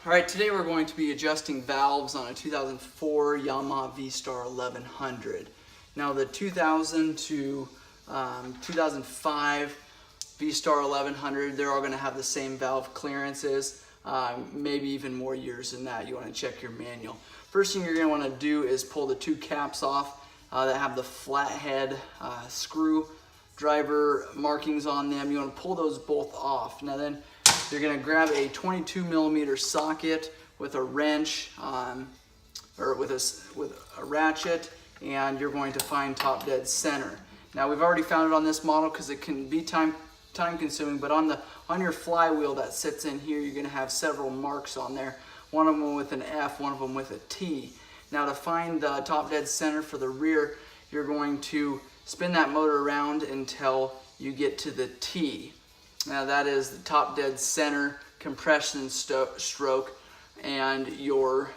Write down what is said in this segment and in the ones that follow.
Alright, today we're going to be adjusting valves on a 2004 Yamaha Vstar 1100. Now the 2000 to 2005 Vstar 1100, they're all going to have the same valve clearances, maybe even more years than that. You want to check your manual. First thing you're going to want to do is pull the two caps off that have the flathead screw driver markings on them. You want to pull those both off. Now then, you're going to grab a 22mm socket with a wrench or with a ratchet, and you're going to find top dead center. Now we've already found it on this model because it can be time consuming, but on your flywheel that sits in here, you're going to have several marks on there. One of them with an F, one of them with a T. Now to find the top dead center for the rear, you're going to spin that motor around until you get to the T. Now that is the top dead center compression stroke, and if your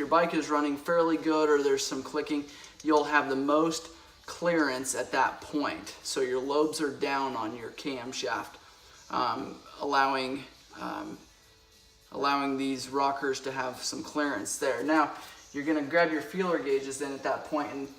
bike is running fairly good or there's some clicking, you'll have the most clearance at that point. So your lobes are down on your camshaft, allowing these rockers to have some clearance there. Now you're going to grab your feeler gauges in at that point, and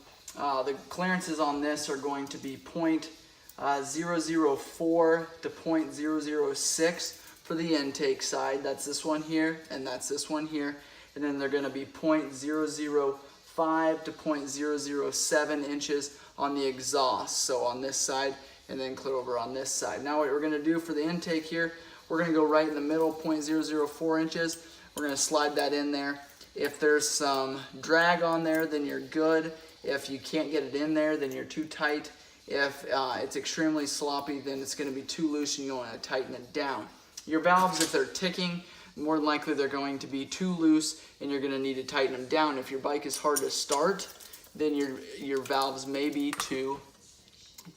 the clearances on this are going to be 0.004 to 0.006 for the intake side. That's this one here, and that's this one here. And then they're going to be 0.005 to 0.007 inches on the exhaust. So on this side, and then clear over on this side. Now what we're going to do for the intake here, we're going to go right in the middle, 0.004 inches. We're going to slide that in there. If there's some drag on there, then you're good. If you can't get it in there, then you're too tight. If it's extremely sloppy, then it's going to be too loose and you want to tighten it down. Your valves, if they're ticking, more than likely they're going to be too loose and you're going to need to tighten them down. If your bike is hard to start, then your valves may be too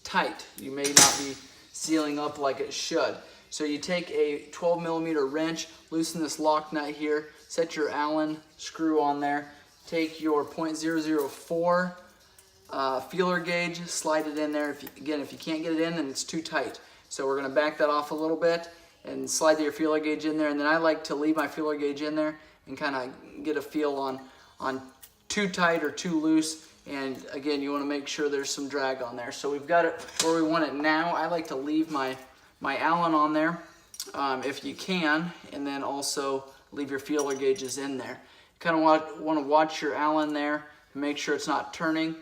tight. You may not be sealing up like it should. So you take a 12mm wrench, loosen this lock nut here, set your Allen screw on there, take your 0.004 feeler gauge, slide it in there. If you can't get it in, then it's too tight. So we're going to back that off a little bit and slide your feeler gauge in there. And then I like to leave my feeler gauge in there and kind of get a feel on too tight or too loose. And again, you want to make sure there's some drag on there. So we've got it where we want it now. I like to leave my Allen on there if you can, and then also leave your feeler gauges in there. Kind of want to watch your Allen there and make sure it's not turning.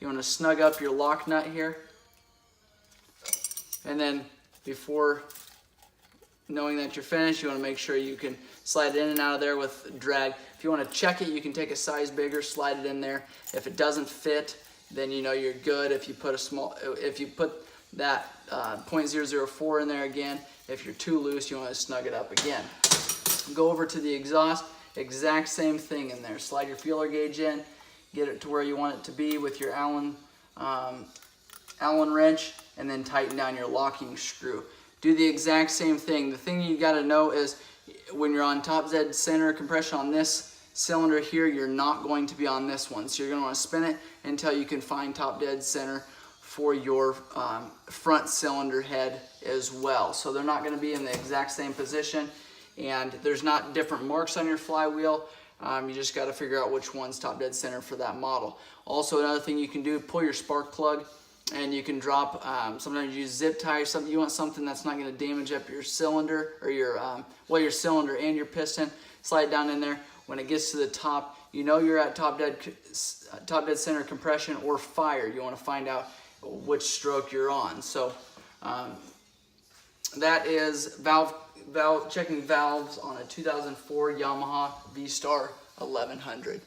You want to snug up your lock nut here, and then before knowing that you're finished, you want to make sure you can slide it in and out of there with drag. If you want to check it, you can take a size bigger, slide it in there. If it doesn't fit, then you know you're good. If you put that 0.004 in there again, if you're too loose, you want to snug it up again. Go over to the exhaust, exact same thing in there. Slide your feeler gauge in, get it to where you want it to be with your Allen wrench, and then tighten down your locking screw. Do the exact same thing. The thing you got to know is when you're on top dead center compression on this cylinder here, you're not going to be on this one. So you're going to want to spin it until you can find top dead center for your front cylinder head as well. So they're not going to be in the exact same position, and there's not different marks on your flywheel. You just got to figure out which one's top dead center for that model. Also, another thing you can do, pull your spark plug, and you can drop, sometimes you use zip tie or something. You want something that's not going to damage up your cylinder, or your cylinder and your piston. Slide it down in there. When it gets to the top, you know you're at top dead center compression or fire. You want to find out which stroke you're on. So that is checking valves on a 2004 Yamaha Vstar 1100.